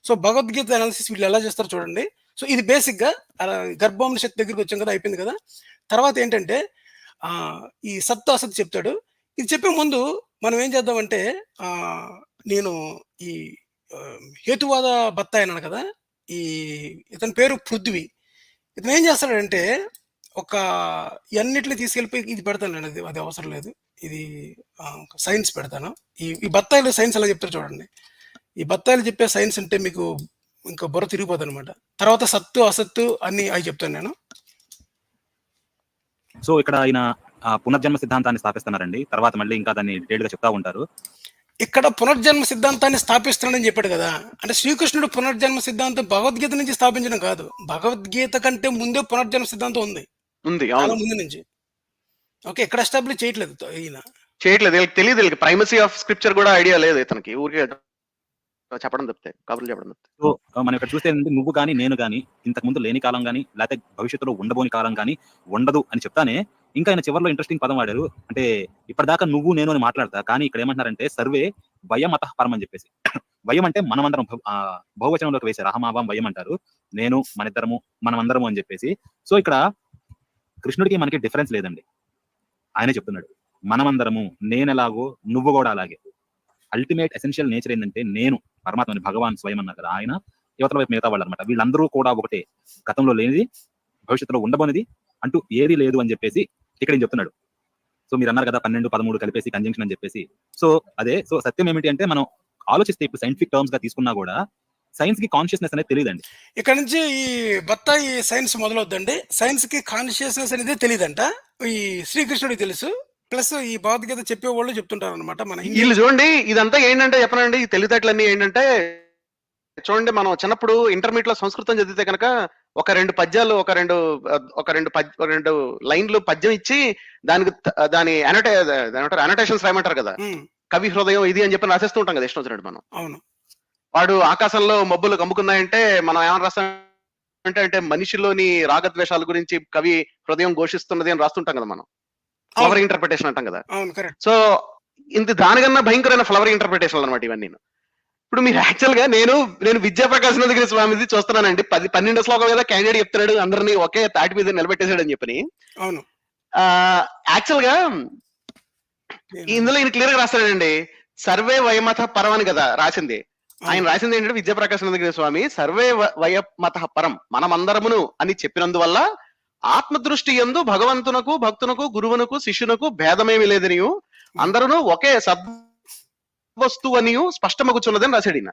So Bhagavad Gita analysis వీళ్ళు ఎలా చేస్తారు చూడండి. సో ఇది బేసిక్గా గర్భోపనిషత్తు దగ్గరికి వచ్చాం కదా, అయిపోయింది కదా. తర్వాత ఏంటంటే ఈ సత్తు అసత్తు చెప్తాడు. ఇది చెప్పే ముందు మనం ఏం చేద్దామంటే నేను ఈ హేతువాద బత్తాయి అన్నాను కదా, ఈ ఇతని పేరు పృథ్వీ. ఇతను ఏం చేస్తాడంటే ఇవన్నిటిని తీసుకెళ్ళిపోయి ఇది పెడతాను, అది అవసరం లేదు, ఇది సైన్స్ పెడతాను. ఈ బత్తాయిలు సైన్స్ ఎలా చెప్తారు చూడండి. ఈ బత్తాయిలు చెప్పే సైన్స్ అంటే మీకు ఇంకా బుర్ర తిరిగిపోతుంది అనమాట. తర్వాత సత్తు అసత్తు అన్ని అవి చెప్తాను నేను. సో ఇక్కడ ఆయన పునర్జన్మ సిద్ధాంతాన్ని స్థాపిస్తున్నారండి. తర్వాత మళ్ళీ ఇంకా దాన్ని డీటెయిల్ గా చెప్తా ఉంటారు. ఇక్కడ పునర్జన్మ సిద్ధాంతాన్ని స్థాపిస్తున్నాడని చెప్పాడు కదా. అంటే శ్రీకృష్ణుడు పునర్జన్మ సిద్ధాంతం భగవద్గీత నుంచి స్థాపించడం కాదు, భగవద్గీత కంటే ముందే పునర్జన్మ సిద్ధాంతం ఉంది చాలా ముందు నుంచి. ఓకే, ఇక్కడ ఎస్టాబ్లిష్ చేయట్లేదు ఈయన, చేయట్లేదు, తెలియదు, వీళ్ళకి ప్రైమసీ ఆఫ్ స్క్రిప్చర్ కూడా ఐడియా లేదు ఇతనికి, ఊరికే చెప్పడం తప్పితే, కబుర్లు చెప్పడం తప్పితే. సో మనం ఇక్కడ చూస్తే నువ్వు కానీ నేను కానీ ఇంతకు ముందు లేని కాలం కానీ లేకపోతే భవిష్యత్తులో ఉండబోని కాలం కానీ ఉండదు అని చెప్తానే ఇంకా ఆయన చివరిలో ఇంట్రెస్టింగ్ పదం వాడారు. అంటే ఇప్పటిదాకా నువ్వు నేను అని మాట్లాడతా, కానీ ఇక్కడ ఏమంటున్నారంటే సర్వే వయమత పరం అని చెప్పేసి. వయం అంటే మనమందరం బహువచనంలోకి వేశారు, అహమావం వయం అంటారు, నేను మనిద్దరము మనమందరము అని చెప్పేసి. సో ఇక్కడ కృష్ణుడికి మనకి డిఫరెన్స్ లేదండి, ఆయనే చెప్తున్నాడు మనమందరము, నేనెలాగో నువ్వు కూడా అలాగే. అల్టిమేట్ ఎసెన్షియల్ నేచర్ ఏంటంటే నేను పరమాత్మని, భగవాన్ స్వయం అన్నారు కదా, ఆయన యువతల వైపు మిగతా వాళ్ళు అనమాట. వీళ్ళందరూ కూడా ఒకటే, గతంలో లేనిది భవిష్యత్తులో ఉండబోనిది అంటూ ఏది లేదు అని చెప్పేసి ఇక్కడ ఏం చెప్తున్నాడు. సో మీరు అన్నారు కదా 12, 13 కలిపేసి కంజంక్షన్ అని చెప్పేసి. సో అదే, సో సత్యం ఏమిటి అంటే మనం ఆలోచిస్తే ఇప్పుడు సైంటిఫిక్ టర్మ్స్ గా తీసుకున్నా కూడా సైన్స్ కి కాన్షియస్నెస్ అనేది తెలియదండి. ఇక్కడ నుంచి ఈ బత్తాయి సైన్స్ మొదలవుద్దండి. సైన్స్ కి కాన్షియస్నెస్ అనేది తెలియదంట, ఈ శ్రీకృష్ణుడికి తెలుసు. ప్లస్ ఈ భగవద్గీత చెప్పే వాళ్ళు చెప్తుంటారు అనమాట. మన వీళ్ళు చూడండి, ఇదంతా ఏంటంటే చెప్పనండి, ఈ తెలివితేటలన్నీ ఏంటంటే చూడండి, మనం చిన్నప్పుడు ఇంటర్మీడియట్ లో సంస్కృతం చదివితే కనుక ఒక 2 పద్యాలు, ఒక రెండు లైన్లు పద్యం ఇచ్చి దాని అనోటేషన్స్ రాయమంటారు కదా, కవి హృదయం ఇది అని చెప్పి రాసేస్తూ ఉంటాం కదా ఇష్టం వచ్చినట్టు మనం. అవును, వాడు ఆకాశంలో మబ్బులు కమ్ముకున్నాయంటే మనం ఏమని రాస్తాం అంటే మనిషిలోని రాగద్వేషాల గురించి కవి హృదయం ఘోషిస్తున్నది అని రాస్తుంటాం కదా మనం, ఫ్లవర్ ఇంటర్ప్రిటేషన్ అంటాం కదా. సో దానికన్నా భయంకరమైన ఫ్లవర్ ఇంటర్ప్రిటేషన్ అనమాట ఇవన్నీ. ఇప్పుడు మీరు యాక్చువల్ గా నేను విద్యాప్రకాశనందగిరి స్వామిది చూస్తున్నానండి, 12 శ్లోకం మీద క్యాండిడేట్ చెప్తున్నాడు, అందరినీ ఒకే తాటి మీద నిలబెట్టేశాడు అని చెప్పని. అవును, యాక్చువల్ గా ఇందులో ఈయన క్లియర్ గా రాస్తాడండి, సర్వే వయమత పరం అని కదా రాసింది. ఆయన రాసింది ఏంటంటే విద్యాప్రకాశనందగిరి స్వామి సర్వే వయమత పరం, మనమందరమును అని చెప్పినందువల్ల ఆత్మదృష్టి యందు భగవంతునకు, భక్తునకు, గురువునకు, శిష్యునకు భేదమేమి లేదనియు అందరూ ఒకే సద్వస్తువు అనియు స్పష్టమగుచున్నదని రాశాడు ఈయన.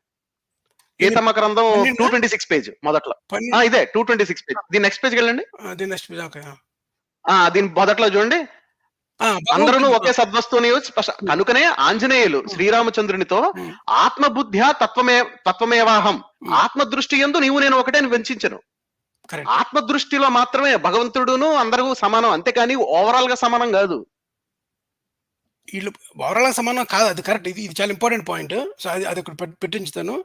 గీతమ్మ గ్రంథం 226 పేజ్ మొదట్లో, ఇదే 226 పేజ్. దీని నెక్స్ట్ పేజ్కి వెళ్ళండి, దీని మొదట్లో చూడండి, అందరూ ఒకే సద్వస్తువుని కనుకనే ఆంజనేయులు శ్రీరామచంద్రునితో ఆత్మబుద్ధ్యా తత్వమేవాహం, ఆత్మదృష్టి యందు నీవు నేను ఒకటే వెంచించను. ఆత్మదృష్టిలో మాత్రమే భగవంతుడును అందరూ సమానం, అంతేకాని ఓవరాల్ గా సమానం కాదు. వీళ్ళు ఓవరాల్ గా సమానం కాదు, అది కరెక్ట్. ఇది చాలా ఇంపార్టెంట్ పాయింట్. సో అది ఒకటి పెట్టించుతాను.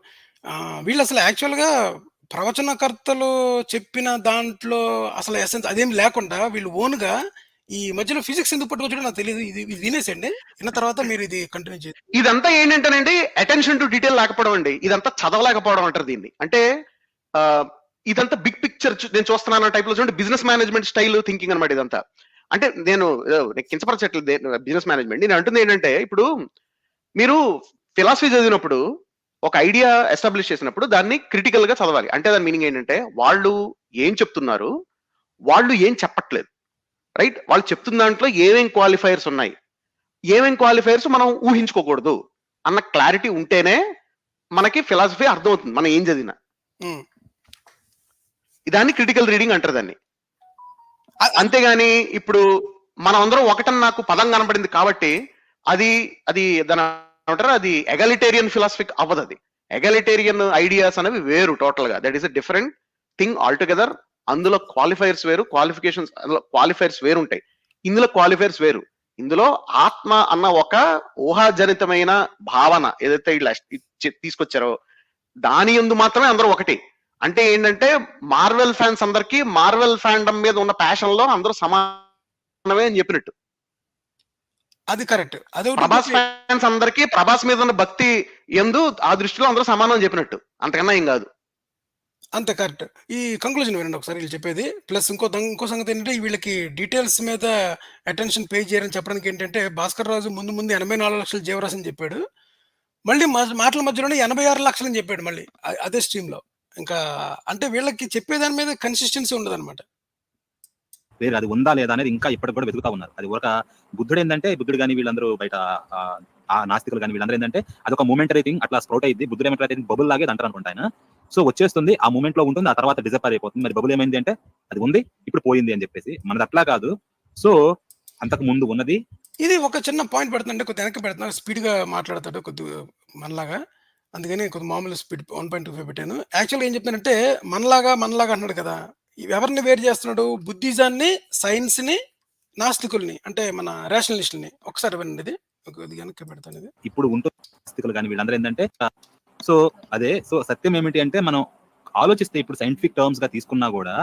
వీళ్ళు అసలు యాక్చువల్ గా ప్రవచనకర్తలు చెప్పిన దాంట్లో అసలు ఎసెన్స్ అదేం లేకుండా వీళ్ళు ఓన్ గా ఈ మధ్యలో ఫిజిక్స్ ఎందుకు పట్టుకొచ్చాడో నాకు తెలియదు. ఇది వినేసండి, విన్న తర్వాత మీరు ఇది కంటిన్యూ చేయండి. ఇదంతా ఏంటంటేనండి అటెన్షన్ టు డీటెయిల్ లేకపోవడం అండి, ఇదంతా చదవలేకపోవడం అంటారు దీన్ని. అంటే ఇదంతా బిగ్ పిక్చర్ నేను చూస్తున్నాను టైప్ లో చూడండి, బిజినెస్ మేనేజ్మెంట్ స్టైల్ థింకింగ్ అనమాట ఇదంతా. అంటే నేను కించపరచట్లేదు బిజినెస్ మేనేజ్మెంట్, నేను అంటుంది ఏంటంటే ఇప్పుడు మీరు ఫిలాసఫీ చదివినప్పుడు ఒక ఐడియా ఎస్టాబ్లిష్ చేసినప్పుడు దాన్ని క్రిటికల్ గా చదవాలి. అంటే దాని మీనింగ్ ఏంటంటే వాళ్ళు ఏం చెప్తున్నారు, వాళ్ళు ఏం చెప్పట్లేదు, రైట్? వాళ్ళు చెప్తున్న దాంట్లో ఏమేం క్వాలిఫైర్స్ ఉన్నాయి, ఏమేం క్వాలిఫైర్స్ మనం ఊహించుకోకూడదు అన్న క్లారిటీ ఉంటేనే మనకి ఫిలాసఫీ అర్థమవుతుంది, మనం ఏం చదివినా. దాన్ని క్రిటికల్ రీడింగ్ అంటారు దాన్ని. అంతేగాని ఇప్పుడు మనం అందరం ఒకటని నాకు పదం కనపడింది కాబట్టి అది దాని అంటారు, అది ఎగాలిటేరియన్ ఫిలాసఫీ అవ్వదు. అది ఎగాలిటేరియన్ ఐడియాస్ అనేవి వేరు టోటల్ గా, that is a different thing all together. అందులో క్వాలిఫైర్స్ వేరు, క్వాలిఫైర్స్ వేరు ఉంటాయి, ఇందులో క్వాలిఫైర్స్ వేరు. ఇందులో ఆత్మ అన్న ఒక ఊహాజనితమైన భావన ఏదైతే ఇలా తీసుకొచ్చారో దాని యందు మాత్రమే అందరూ ఒకటి. అంటే ఏంటంటే మార్వెల్ ఫ్యాన్స్ అందరికి మార్వెల్ ఫ్యాండమ్ మీద ఉన్న ప్యాషన్ లో అందరూ సమానమే అని చెప్పినట్టు. అది కరెక్ట్. అదొకటి. ప్రభాస్ ఇంకోటి ఫ్యాన్స్ అందరికి ప్రభాస్ మీద ఉన్న భక్తి ఎందు ఆ దృష్టిలో అందరూ సమానం చెప్పినట్టు, అంతకన్నా ఏం కాదు. అంతే కరెక్ట్. ఈ కంక్లూజన్ వినండి ఒకసారి వీళ్ళు చెప్పేది. ప్లస్ ఇంకో సంగతి ఏంటంటే వీళ్ళకి డీటెయిల్స్ మీద అటెన్షన్ పే చేయరని చెప్పడానికి ఏంటంటే, భాస్కర్ రాజు ముందు 84 లక్షల జీవరాశి అని చెప్పాడు. మళ్ళీ మాటల మధ్యలోనే 86 లక్షలు అని చెప్పాడు మళ్ళీ అదే స్ట్రీమ్‌లో. ఇంకా అంటే వీళ్ళకి చెప్పేదాని మీద కన్సిస్టెన్సీ ఉండదన్నమాట. వేరు అది ఉందా లేదా అనేది ఇంకా ఇప్పటికి కూడా వెతుకుతా ఉన్నారు. అది ఒక బుద్ధుడు ఏంటంటే బుద్ధుడు కానీ వీళ్ళందరూ బయట ఆ నాస్తికులు కానీ వీళ్ళందరూ ఏంటంటే అదొక మూమెంటరీ థింగ్, అట్లా స్ప్రౌట్ అయింది. బుద్ధుడు ఏమంటారు బబుల్ లాగే అంటారు అనుకుంటా ఆయన. సో వచ్చేస్తుంది, ఆ మూమెంట్ లో ఉంటుంది, ఆ తర్వాత డిజపేర్ అయిపోతుంది. మరి బబుల్ ఏమైంది అంటే అది ఉంది, ఇప్పుడు పోయింది అని చెప్పేసి. మనది అట్లా కాదు. సో అంతకు ముందు ఉన్నది. ఇది ఒక చిన్న పాయింట్ పెడుతుందంటే కొద్దిగా వెనక్కి పెడుతున్నా, స్పీడ్‌గా మాట్లాడతాడు కొద్దిగా మనలాగా. అందుకని కొద్దిగా మామూలు స్పీడ్ 1.25 పెట్టాను. యాక్చువల్‌గా ఏం చెప్తానంటే మనలాగా అంటున్నాడు కదా! ఎవరిని వేరు చేస్తున్నాడు? బుద్ధిజాన్ని, సైన్స్‌ని, నాస్తికుల్ని అంటే మన రేషనలిస్టుల్ని. ఒకసారి వినండి ఇది. కొద్దిగా వెనక్కి పెడతాను ఇది. ఇప్పుడు ఉంటుంది నాస్తికులు కానీ వీళ్ళందరూ ఏంటంటే సో అదే. సో సత్యం ఏమిటి అంటే మనం ఆలోచిస్తే ఇప్పుడు సైంటిఫిక్ టర్మ్స్ గా తీసుకున్నా కూడా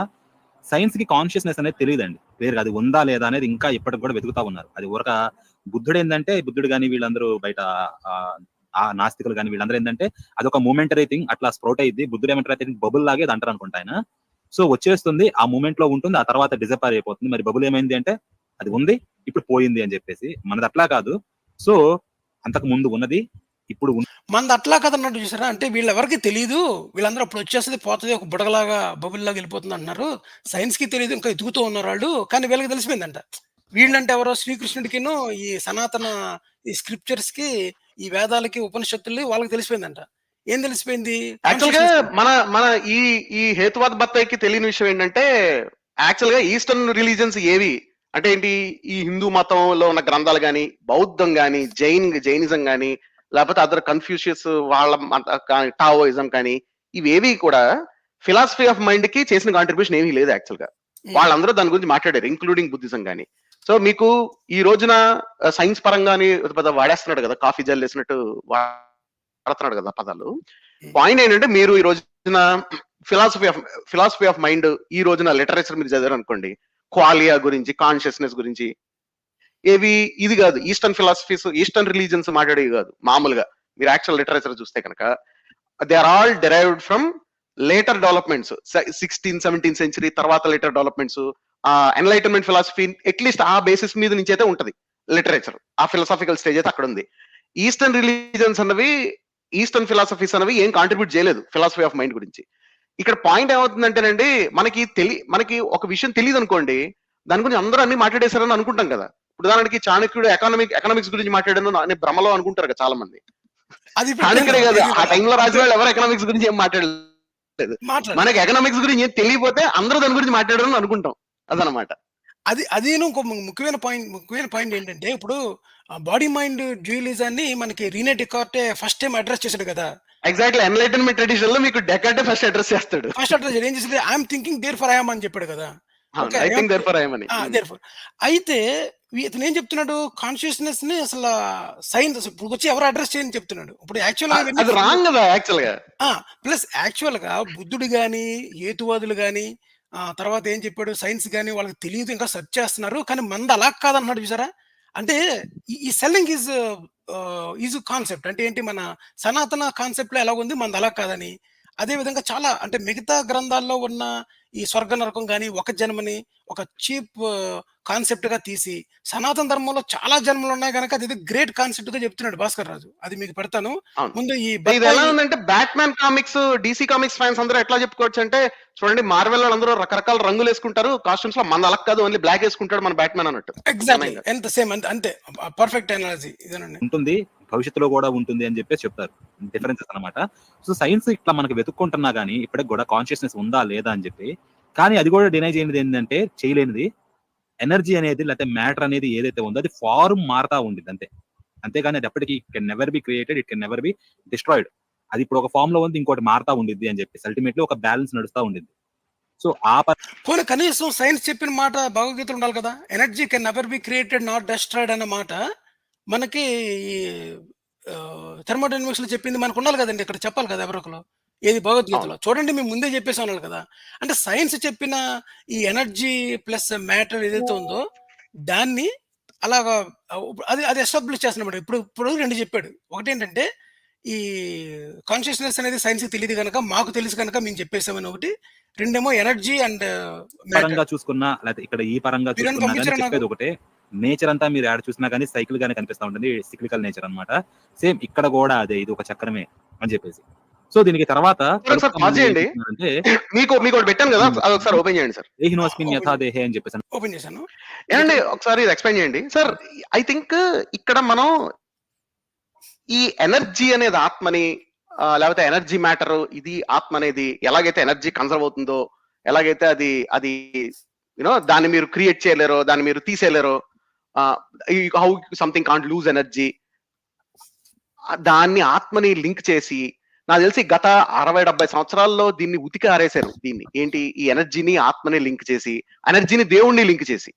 సైన్స్ కి కాన్షియస్నెస్ అనేది తెలియదండి. వేరు అది ఉందా లేదా అనేది ఇంకా ఇప్పటికి కూడా వెతుకుతా ఉన్నారు. అది ఒక బుద్ధుడు ఏంటంటే బుద్ధుడు కానీ వీళ్ళందరూ బయట ఆ నాస్తికులు కానీ వీళ్ళందరూ ఏంటంటే అదొక మూమెంటరీ థింగ్, అట్లా స్ప్రౌట్ అయింది. బుద్ధుడు ఏమంటారు బబుల్ లాగే అంటారు అనుకుంటా ఆయన. సో వచ్చేస్తుంది, ఆ మూమెంట్ లో ఉంటుంది, ఆ తర్వాత డిజపేర్ అయిపోతుంది. మరి బబుల్ ఏమైంది అంటే అది ఉంది, ఇప్పుడు పోయింది అని చెప్పేసి. మనది అట్లా కాదు. సో అంతకు ముందు ఉన్నది ఇప్పుడు మనది అట్లా కదన్నట్టు చూసారా? అంటే వీళ్ళెవరికీ తెలీదు. వీళ్ళందరూ అప్పుడు వచ్చేస్తది, పోతది, ఒక బుడగలాగా బబుల్‌లాగా వెళ్ళిపోతుంది అంటున్నారు. సైన్స్‌కి తెలీదు, ఇంకా ఎతుకుతూ ఉన్నారు వాళ్ళు. కానీ వీళ్ళకి తెలిసిపోయిందంట. వీళ్ళంటే ఎవరో శ్రీకృష్ణుడికిను, ఈ సనాతన ఈ స్క్రిప్చర్స్‌కి, ఈ వేదాలకి, ఉపనిషత్తుల్ని వాళ్ళకి తెలిసిపోయిందంట. ఏం తెలిసిపోయింది? యాక్చువల్ గా కాన్షియస్‌నెస్. మన ఈ హేతువాద బత్తాయికి తెలియని విషయం ఏంటంటే, యాక్చువల్ గా ఈస్టర్న్ రిలీజన్స్ ఏవి అంటే ఏంటి, ఈ హిందూ మతంలో ఉన్న గ్రంథాలు గాని, బౌద్ధం గాని, జైనిజం గాని, లేకపోతే అదర్ కన్ఫ్యూషియస్ వాళ్ళ టావోయిజం కానీ, ఇవేవి కూడా ఫిలాసఫీ ఆఫ్ మైండ్ కి చేసిన కాంట్రిబ్యూషన్ ఏమీ లేదు యాక్చువల్ గా. వాళ్ళందరూ దాని గురించి మాట్లాడారు, ఇంక్లూడింగ్ బుద్ధిజం కానీ. సో మీకు ఈ రోజున సైన్స్ పరంగాని వాడేస్తున్నాడు కదా, కాఫీ జల్ వేసినట్టు వాడుతున్నాడు కదా పదాలు. పాయింట్ ఏంటంటే, మీరు ఈ రోజున ఫిలాసఫీ ఆఫ్ మైండ్ ఈ రోజున లిటరేచర్ మీరు చదివారు అనుకోండి, క్వాలియా గురించి, కాన్షియస్నెస్ గురించి, ఏవి ఇది కాదు. ఈస్టర్న్ ఫిలాసఫీస్, ఈస్టర్న్ రిలీజన్స్ మాట్లాడేవి కాదు. మామూలుగా మీరు యాక్చువల్ లిటరేచర్ చూస్తే కనుక they are all derived from later developments, 16th-17th century తర్వాత later developments. Enlightenment philosophy at least ఆ బేసిస్ మీద నుంచి అయితే ఉంటది లిటరేచర్. ఆ ఫిలాసాఫికల్ స్టేజ్ అయితే అక్కడ ఉంది. ఈస్టర్న్ రిలీజన్స్ అన్నవి, ఈస్టర్న్ ఫిలాసఫీస్ అనేవి ఏం కాంట్రిబ్యూట్ చేయలేదు ఫిలాసఫీ ఆఫ్ మైండ్ గురించి. ఇక్కడ పాయింట్ ఏమవుతుందంటేనండి, మనకి ఒక విషయం తెలియదు అనుకోండి, దాని గురించి అందరూ అన్ని మాట్లాడేశారని అనుకుంటాం కదా. ఉదాహరణకి చాణక్యుడు ఎకనామిక్స్ గురించి మాట్లాడాను అనే భ్రమలో అనుకుంటారు కదా చాలా మంది. అది చాణక్యుడే కాదు, ఆ టైంలో రాజు వాళ్ళు ఎవరు ఎకనామిక్స్ గురించి ఏం మాట్లాడలేదు. మనకి ఎకనామిక్స్ గురించి ఏం తెలియకపోతే అందరూ దాని గురించి మాట్లాడారని అనుకుంటాం. అదనమాట. అదేను. ఇంకో ముఖ్యమైన పాయింట్ ఏంటంటే, ఇప్పుడు బాడీ మైండ్ డ్యూయలిజాన్ని మనకి Rene Descartes first time address చేశాడు కదా. ఎగ్జాక్ట్లీ ఎన్లైటన్మెంట్ ట్రెడిషన్ లో మీకు డెకార్టే ఫస్ట్ అడ్రస్ చేస్తాడు. ఫస్ట్ అడ్రస్ ఏం చేసింది, I am thinking therefore I am అని చెప్పాడు కదా. I think therefore I am అని. అయితే ఇతను ఏం చెప్తున్నాడు, కాన్షియస్నెస్ ని అసలు సైన్స్ ఇప్పుడు వచ్చి ఎవరు అడ్రస్ చేయని చెప్తున్నాడు. ఇప్పుడు అది రాంగ్ కదా యాక్చువల్ గా. ప్లస్ యాక్చువల్ గా బుద్ధుడు గాని, హేతువాదులు గాని, తర్వాత ఏం చెప్పాడు, సైన్స్ గాని వాళ్ళకి తెలియదు, ఇంకా సెర్చ్ చేస్తున్నారు. కానీ మంది అలా కాదన్నాడు చూసారా. అంటే ఈ సెల్లింగ్ ఈజ్ కాన్సెప్ట్ అంటే ఏంటి, మన సనాతన కాన్సెప్ట్ లో ఎలా ఉంది, మంది అలా కాదని. అదే విధంగా చాలా అంటే మిగతా గ్రంథాల్లో ఉన్న ఈ స్వర్గ నరకం కానీ, ఒక జన్మని ఒక చీప్ కాన్సెప్ట్ గా తీసి, సనాతన ధర్మంలో చాలా జన్మలు ఉన్నాయి కనుక అది గ్రేట్ కాన్సెప్ట్ గా చెప్తున్నాడు భాస్కర్ రాజు. అది మీకు పెడతాను ముందు. ఇది ఎలా ఉందంటే, Batman comics, DC comics fans అందరూ ఎట్లా చెప్పుకోవచ్చు అంటే, చూడండి మార్వెల్ వాళ్ళందరూ రకరకాల రంగులు వేసుకుంటారు కాస్ట్యూమ్స్ లో, మన అలా కాదు, ఓన్లీ బ్లాక్ వేసుకుంటాడు మన బ్యాట్మ్యాన్ అన్నట్టు. ఎగ్జాక్ట్లీ ఎంత సేమ్ అంతే పర్ఫెక్ట్ అనాలజీ ఇదేనండి. ఉంటుంది, భవిష్యత్తులో కూడా ఉంటుంది అని చెప్పేసి చెప్తారు. డిఫరెన్సెస్ అనమాట. సో సైన్స్ ఇట్లా మనకి వెతుక్కుంటున్నా గానీ ఇప్పటికి కూడా కాన్షియస్నెస్ ఉందా లేదా అని చెప్పి, కానీ అది కూడా డినై చేయనిది ఏంటంటే, చేయలేనిది ఎనర్జీ అనేది లేకపోతే మ్యాటర్ అనేది ఏదైతే ఉందో అది ఫార్మ్ మారుతా ఉండిద్ది అంతే. అంతేగాని అది ఎప్పటికీ can never be created, it can never be destroyed. అది ఇప్పుడు ఒక ఫామ్ లో ఉంది, ఇంకోటి మారుతా ఉండిద్ది అని చెప్పేసి అల్టిమేట్లీ ఒక బ్యాలెన్స్ నడుస్తూ ఉండిద్ది. సో పోనీ కనీసం సైన్స్ చెప్పిన మాట భగవద్గీత ఉండాలి కదా, energy can never be created not destroyed అన్న మాట మనకి థర్మోడైనమిక్స్ లో చెప్పింది మనకు ఉండాలి కదండి. ఇక్కడ చెప్పాలి కదా ఎవరొకరు. ఏది భగవద్గీతలో చూడండి, మేము ముందే చెప్పేసి అన్నాడు కదా. అంటే సైన్స్ చెప్పిన ఈ ఎనర్జీ ప్లస్ మ్యాటర్ ఏదైతే ఉందో దాన్ని అలాగా అది అది ఎస్టాబ్లిష్ చేస్తున్నాడు. ఇప్పుడు 2 చెప్పాడు. ఒకటేంటంటే ఈ కాన్షియస్‌నెస్ అనేది సైన్స్‌కి తెలీదు గనక, మాకు తెలుసు గనక మేము చెప్పేసామని ఒకటి. రెండేమో ఎనర్జీ అండ్ మ్యాటర్. పరంగా చూసుకున్నా లేకపోతే ఇక్కడ ఈ పరంగా మీరేమైనా చూసుకున్నా గానీ పంపించారా నాకు? చెప్పేది ఒకటే. నేచర్ అంతా మీరు యాడ చూసినా గానీ సైకిల్ గానే కనిపిస్తా ఉంటుంది. సిక్లికల్ నేచర్ అన్నమాట. సేమ్ ఇక్కడ గూడా అదే. ఇది ఒక చక్రమే అని చెప్పేసి. సో దీనికి తర్వాత సార్ పాజ్ చేయండి. అంటే మీకు ఒకటి పెట్టాను కదా, అది ఒకసారి ఓపెన్ చేయండి సార్. దేహినోస్మిన్ యథా దేహే అని చెప్పేసి ఓపెన్ చేశాను. ఏమండి ఒకసారి ఇది ఎక్స్ప్లెయిన్ చేయండి సార్. ఐ థింక్ ఇక్కడ మనం ఈ ఎనర్జీ అనేది ఆత్మని, లేకపోతే ఎనర్జీ మ్యాటర్ ఇది ఆత్మ అనేది ఎలాగైతే ఎనర్జీ కన్సర్వ్ అవుతుందో, ఎలాగైతే అది యూనో దాన్ని మీరు క్రియేట్ చేయలేరో, దాన్ని మీరు తీసేయలేరో, how something can't lose energy, దాన్ని ఆత్మని లింక్ చేసి నాకు తెలిసి గత 60-70 సంవత్సరాల్లో దీన్ని ఉతికి ఆరేశారు. దీన్ని ఏంటి, ఈ ఎనర్జీని ఆత్మని లింక్ చేసి, ఎనర్జీని దేవుణ్ణి లింక్ చేసి.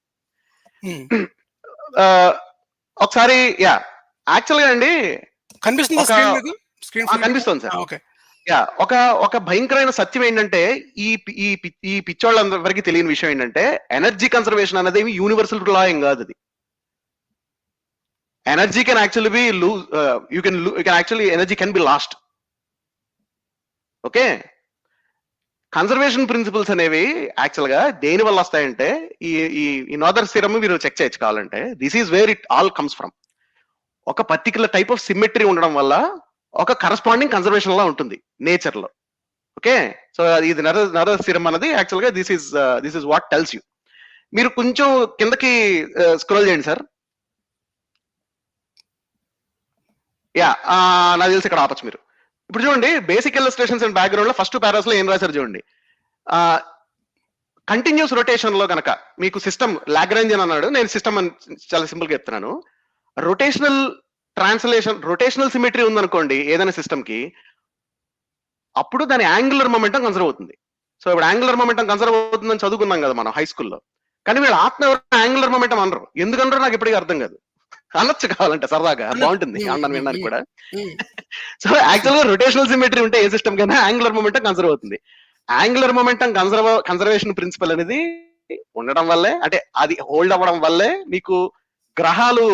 ఒకసారి యాక్చువల్ గా అండి కనిపిస్తుందా స్క్రీన్ మీకు? స్క్రీన్ కనిపిస్తుంది సార్. ఓకే. ఒక భయంకరమైన సత్యం ఏంటంటే ఈ పిచ్చోళ్ళందరికీ తెలియని విషయం ఏంటంటే ఎనర్జీ కన్సర్వేషన్ అనేది యూనివర్సల్ లా ఏం కాదు. అది energy can actually be lose, you can actually energy can be lost. Okay, conservation principles అనేవి యాక్చువల్ గా దేని వల్ల వస్తాయంటే ఈ నాదర్ సిరమ్ మీరు చెక్ చేయొచ్చు కావాలంటే. This is where it all comes from. ఒక పర్టికులర్ టైప్ ఆఫ్ సిమెట్రీ ఉండడం వల్ల ఒక కరస్పాండింగ్ కన్సర్వేషన్ లా ఉంటుంది నేచర్ లో. ఓకే, సో ఇది నరద సిరమ్ అనేది యాక్చువల్ గా this is what tells you. మీరు కొంచెం కిందకి స్క్రోల్ చేయండి సార్. నాకు తెలిసి ఇక్కడ ఆపచ్చు మీరు. ఇప్పుడు చూడండి, బేసిక్ ఇల్లస్ట్రేషన్స్ అండ్ బ్యాక్గ్రౌండ్ లో ఫస్ట్ పారాస్ లో ఏం రాశారు చూడండి. కంటిన్యూస్ రొటేషన్ లో కనుక మీకు సిస్టమ్ లాగ్రాంజియన్ అన్నాడు, నేను సిస్టమ్ అని చాలా సింపుల్ గా చెప్తున్నాను. రొటేషనల్ సిమెట్రీ ఉందనుకోండి ఏదైనా సిస్టమ్ కి, అప్పుడు దాని యాంగులర్ మొమెంటం కన్సర్వ్ అవుతుంది. సో ఇప్పుడు యాంగులర్ మొమెంటం కన్సర్వ్ అవుతుందని చదువుకున్నాం కదా మనం హై స్కూల్లో. కానీ వీళ్ళు ఆత్మ యాంగులర్ మొమెంటం అనరు. ఎందుకనరో నాకు ఇప్పటికీ అర్థం కాదు. అనొచ్చు కావాలంటే, సరదాగా బాగుంటుంది అన్నాను వినడానికి కూడా. సో యాక్చువల్ గా రొటేషనల్ సిమెట్రీ ఉంటే ఏ సిస్టమ్ కైనా యాంగులర్ మొమెంటం కన్సర్వ్ అవుతుంది. యాంగులర్ మొమెంటం కన్సర్వేషన్ ప్రిన్సిపల్ అనేది ఉండడం వల్లే, అంటే అది హోల్డ్ అవ్వడం వల్లే మీకు గ్రహాలు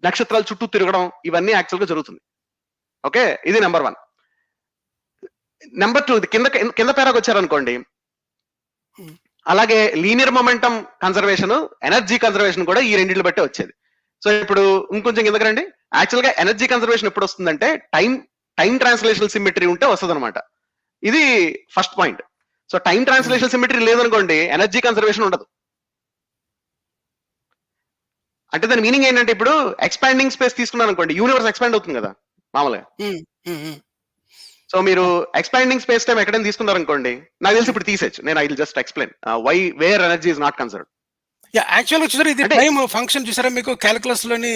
నక్షత్రాలు చుట్టూ తిరగడం ఇవన్నీ యాక్చువల్ గా జరుగుతుంది. ఓకే, ఇది నెంబర్ 1. నెంబర్ 2, కింద పేరాకు వచ్చారనుకోండి, అలాగే linear momentum conservation, energy conservation కూడా ఈ రెండింటిని బట్టే వచ్చేది. సో ఇప్పుడు ఇంకొంచెం కిందకి రండి. యాక్చువల్ గా ఎనర్జీ కన్సర్వేషన్ ఎప్పుడు వస్తుందంటే టైం ట్రాన్స్లేషనల్ సిమెట్రీ ఉంటే వస్తుంది అనమాట. ఇది first point. So time translational symmetry లేదనుకోండి ఎనర్జీ కన్సర్వేషన్ ఉండదు. అంటే దాని మీనింగ్ ఏంటంటే, ఇప్పుడు ఎక్స్పాండింగ్ స్పేస్ తీసుకున్నాను అనుకోండి, యూనివర్స్ ఎక్స్పాండ్ అవుతుంది కదా మామూలుగా. సో మీరు ఎక్స్పాండింగ్ స్పేస్ టైం ఎక్కడైనా తీసుకున్నారనుకోండి, నాకు తెలిసి ఇప్పుడు తీసేచ్చు. నేను I will just explain why where energy is not conserved. Actual గా చూసారా, ఇది టైం ఫంక్షన్ చూసారా మీకు క్యాలిక్యులస్ లోని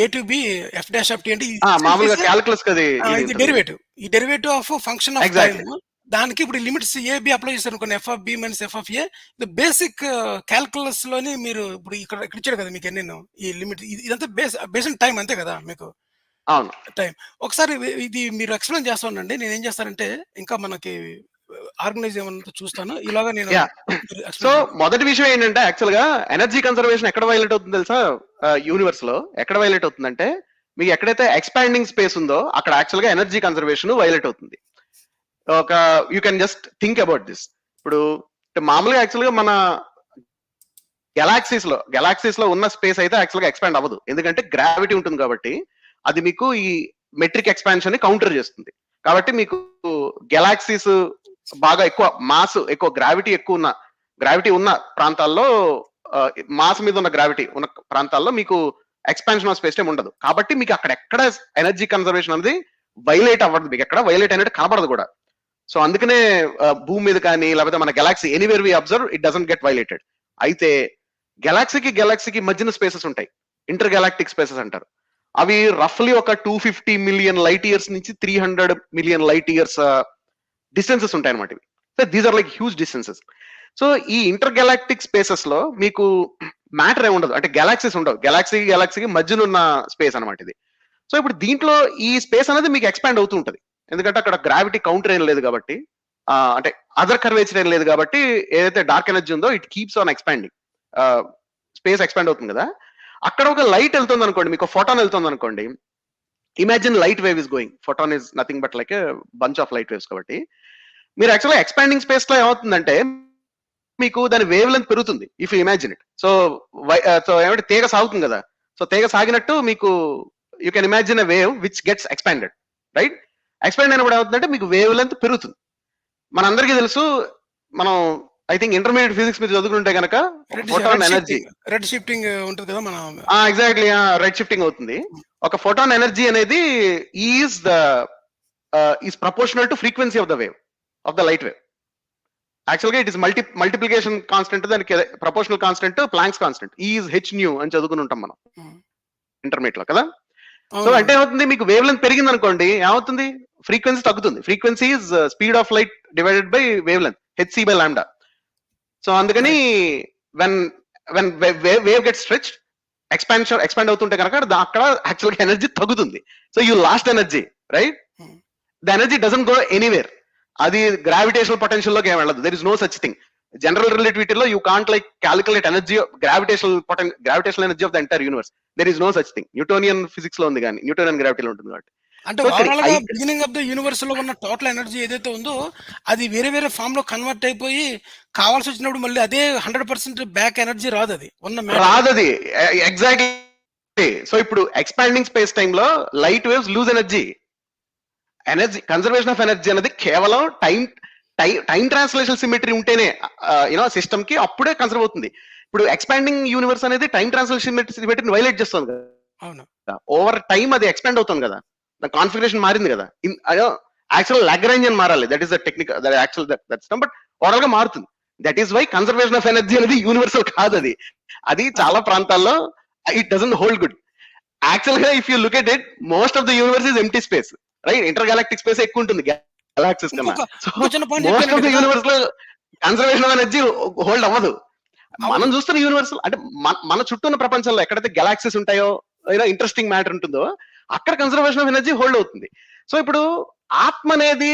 a to b f dash of t అంటే మామూలుగా క్యాలిక్యులస్ కది ఇది డెరివేటివ్. ఈ derivative of function of time. దానికి ఇప్పుడు లిమిట్స్ a b అప్లై చేస్తారు అనుకోండి, f of b minus f of a. ఇది బేసిక్ క్యాలిక్యులస్ లోని మీరు ఇప్పుడు ఇక్కడ ఇచ్చాడు కదా మీకు ఎన్నెన్నో ఈ లిమిట్. ఇదంతా బేసిక్ టైం అంతే కదా మీకు. అవును, టైం. ఒకసారి ఇది మీరు ఎక్స్ప్లెయిన్ చేస్తా ఉండండి. నేను ఏం చేస్తానంటే ఇంకా మనకి ఆర్గనైజ్ ఏమన్నా చూస్తాను ఇలాగా నేను. సో మొదటి విషయం ఏంటంటే, యాక్చువల్ గా ఎనర్జీ కన్సర్వేషన్ ఎక్కడ వైలేట్ అవుతుంది తెలుసా? యూనివర్స్ లో ఎక్కడ వైలేట్ అవుతుందంటే, మీకు ఎక్కడైతే ఎక్స్పాండింగ్ స్పేస్ ఉందో అక్కడ యాక్చువల్ గా ఎనర్జీ కన్సర్వేషన్ వైలేట్ అవుతుంది. You can just think about this. ఇప్పుడు మామూలుగా యాక్చువల్ గా మన గెలాక్సీస్ లో ఉన్న స్పేస్ అయితే యాక్చువల్ గా ఎక్స్పాండ్ అవ్వదు. ఎందుకంటే గ్రావిటీ ఉంటుంది కాబట్టి అది మీకు ఈ మెట్రిక్ ఎక్స్పాన్షన్ ని కౌంటర్ చేస్తుంది. కాబట్టి మీకు గెలాక్సీస్ బాగా ఎక్కువ మాస్, ఎక్కువ గ్రావిటీ ఉన్న ప్రాంతాల్లో, మాస్ మీద ఉన్న గ్రావిటీ ఉన్న ప్రాంతాల్లో మీకు ఎక్స్పాన్షన్ ఆఫ్ స్పేస్ టైం ఉండదు. కాబట్టి మీకు అక్కడ ఎక్కడ ఎనర్జీ కన్సర్వేషన్ అనేది వైలేట్ అవ్వదు, మీకు ఎక్కడ వైలేట్ అనేది కనబడదు కూడా. సో అందుకనే భూమి మీద కానీ లేకపోతే మన galaxy anywhere we observe it doesn't get violated. అయితే గెలాక్సీకి మధ్యన స్పేసెస్ ఉంటాయి, ఇంటర్ గెలాక్టిక్ స్పేసెస్ అంటారు. అవి రఫ్లీ ఒక 250 మిలియన్ లైట్ ఇయర్స్ నుంచి 300 మిలియన్ లైట్ ఇయర్స్ డిస్టెన్సెస్ ఉంటాయి అనమాట. ఇవి so these are like huge distances. So ఈ ఇంటర్ గెలాక్టిక్ స్పేసెస్ లో మీకు మ్యాటర్ ఏమి ఉండదు, అంటే గెలాక్సీస్ ఉండవు. గెలాక్సీకి మధ్యలో ఉన్న స్పేస్ అనమాట ఇది. సో ఇప్పుడు దీంట్లో ఈ స్పేస్ అనేది మీకు ఎక్స్పాండ్ అవుతూ ఉంటుంది, ఎందుకంటే అక్కడ గ్రావిటీ కౌంటర్ ఏం లేదు కాబట్టి, అంటే అదర్ కర్వేచర్ ఏం లేదు కాబట్టి ఏదైతే డార్క్ ఎనర్జీ ఉందో it keeps on expanding. Space expand అవుతుంది కదా. అక్కడ ఒక లైట్ వెళ్తుంది అనుకోండి, మీకు ఫోటాన్ వెళ్తుంది అనుకోండి. Imagine light wave is going, photon is nothing but like bunch of light waves. కాబట్టి మీరు యాక్చువల్గా ఎక్స్పాండింగ్ స్పేస్ లో ఏమవుతుందంటే మీకు దాని వేవ్ లెంత్ పెరుగుతుంది if you imagine it. So so ఏమంటే తీగ సాగుతుంది కదా, సో తీగ సాగినట్టు మీకు you can imagine a wave which gets expanded, right? Expand అయినప్పుడు ఏమవుతుందంటే మీకు వేవ్ లెంత్ పెరుగుతుంది. మనందరికీ తెలుసు, మనం ఐ థింక్ ఇంటర్మీడియట్ ఫిజిక్స్ మీరు చదువుకుంటే కనుక ఫోటాన్ ఎనర్జీ రెడ్ షిఫ్టింగ్ ఉంటుంది కదా మన. ఎగ్జాక్ట్లీ రెడ్ షిఫ్టింగ్ అవుతుంది. ఒక ఫోటాన్ ఎనర్జీ అనేది is proportional to frequency of the wave, of the light wave. Actual గా ఇట్ ఇస్ మల్టిప్లికేషన్ కాన్స్టెంట్, దానికి proportional constant planks constant is H new అని చదువుకుని ఉంటాం మనం ఇంటర్మీడియట్ లో కదా. సో అంటే ఏమవుతుంది, మీకు వేవ్ లెంత్ పెరిగింది అనుకోండి, ఏమవుతుంది, ఫ్రీక్వెన్సీ తగ్గుతుంది. Frequency is speed of light divided by wavelength, HC by lambda. So అందుకని when wave get stretch, expand అవుతుంటే కనుక అక్కడ యాక్చువల్ గా ఎనర్జీ తగ్గుతుంది. So you lost energy, right? The energy doesn't go anywhere. అది gravitational potential లోకి ఏం వెళ్ళదు. There is no such thing. General రిలేటివిటీలో you can't like calculate energy, gravitational energy of the entire universe. There is no such thing. Newtonian physics లో ఉంది, కానీ Newtonian గ్రావిటీలో ఉంటుంది కాబట్టి. అంటే ఓవరాల్ గా బిగినింగ్ ఆఫ్ ద యూనివర్స్ లో ఉన్న టోటల్ ఎనర్జీ ఏదైతే ఉందో అది వేరే వేరే ఫామ్ లో కన్వర్ట్ అయిపోయి కావాల్సి వచ్చినప్పుడు మళ్ళీ అదే 100% బ్యాక్ ఎనర్జీ రాదు, అది రాదది. ఎగ్జాక్ట్లీ. సో ఇప్పుడు ఎక్స్పాండింగ్ స్పేస్ టైమ్ లో light waves lose energy. Conservation of energy అనేది కేవలం టైం ట్రాన్స్లేషన్ సిమెట్రీ ఉంటేనే యూనో సిస్టమ్ కి అప్పుడే కన్సర్వ్ అవుతుంది. ఇప్పుడు ఎక్స్పాండింగ్ యూనివర్స్ అనేది టైం ట్రాన్స్లేషన్ సిమెట్రీని వైలేట్ చేస్తుంది కదా. ఓవర్ టైం అది ఎక్స్పాండ్ అవుతుంది కదా, దాని కాన్ఫిగరేషన్ మారింది కదా. యాక్చువల్ లాగ్రాంజియన్ మారాలి, that is the technique, but overall గా మారుతుంది. That is why conservation of energy అనేది యూనివర్సల్ కాదు. అది చాలా ప్రాంతాల్లో it doesn't hold good. Actual గా if you look at it, most of the universe is empty space, right? Intergalactic space ఎక్కువ ఉంటుంది గెలాక్సీస్ కన్నా. మోస్ట్ ఆఫ్ ద యూనివర్స్ లో కన్సర్వేషన్ ఆఫ్ ఎనర్జీ హోల్డ్ అవ్వదు. మనం చూస్తున్న యూనివర్స్ అంటే మన చుట్టూ ఉన్న ప్రపంచంలో ఎక్కడైతే గెలాక్సీస్ ఉంటాయో, ఇంట్రెస్టింగ్ మ్యాటర్ ఉంటుందో, అక్కడ కన్సర్వేషన్ ఆఫ్ ఎనర్జీ హోల్డ్ అవుతుంది. సో ఇప్పుడు ఆత్మ అనేది